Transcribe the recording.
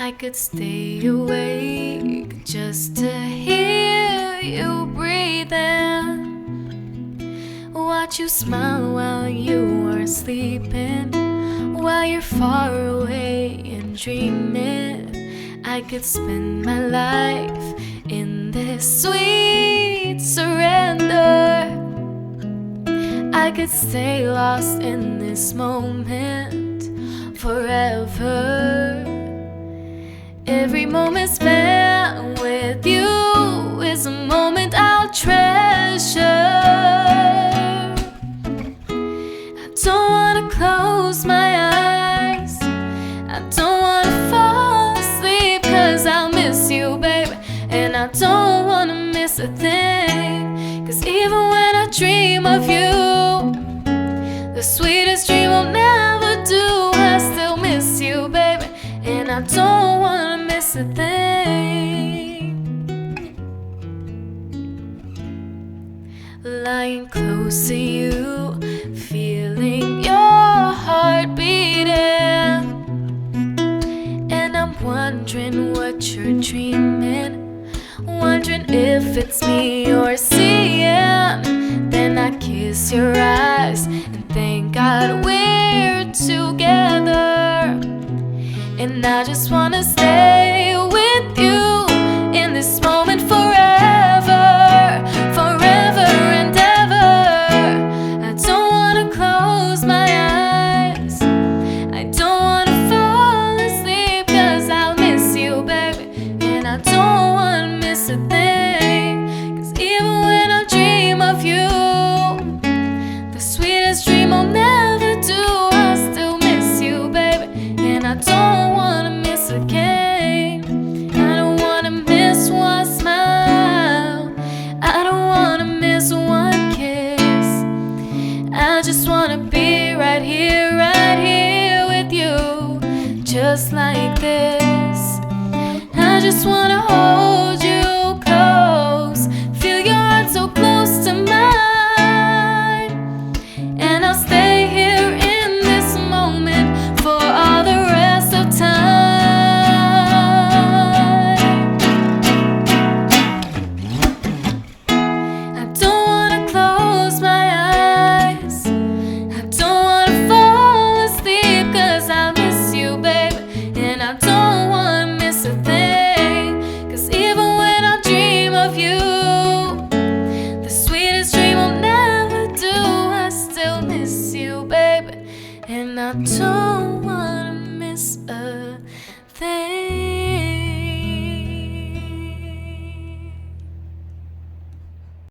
I could stay awake just to hear you breathing, watch you smile while you are sleeping, while you're far away and dreaming. I could spend my life in this sweet surrender. I could stay lost in this moment forever. Every moment spent with you is a moment I'll treasure. I don't wanna close my eyes, I don't wanna fall asleep, 'cause I'll miss you, baby, and I don't wanna miss a thing. 'Cause even when I dream of you, the sweetest dream I'll never do, I still miss you, baby, and I don't wanna miss a thing. Lying close to you, feeling your heart beating, and I'm wondering what you're dreaming, wondering if it's me you're seeing. Then I kiss your eyes and thank God we're together. And I just wanna stay with you in this moment forever, forever and ever. I don't wanna close my eyes, I don't wanna fall asleep, 'cause I'll miss you, baby, and I don't wanna miss a thing. 'Cause even when I dream of you, the sweetest dream I'll never do, I still miss you, baby, and I don't wanna miss again. I don't wanna miss one smile, I don't wanna miss one kiss. I just wanna be right here with you, just like this. I just wanna hold you close, feel your heart so close to mine, and I'll stay here in this moment for all the rest of time. I don't wanna close my eyes, I don't wanna fall asleep, 'cause I'll miss you, baby, and I don't wanna miss a thing. 'Cause even when I dream of you, the sweetest dream I'll never do, I still miss you, baby, and I don't wanna miss a thing.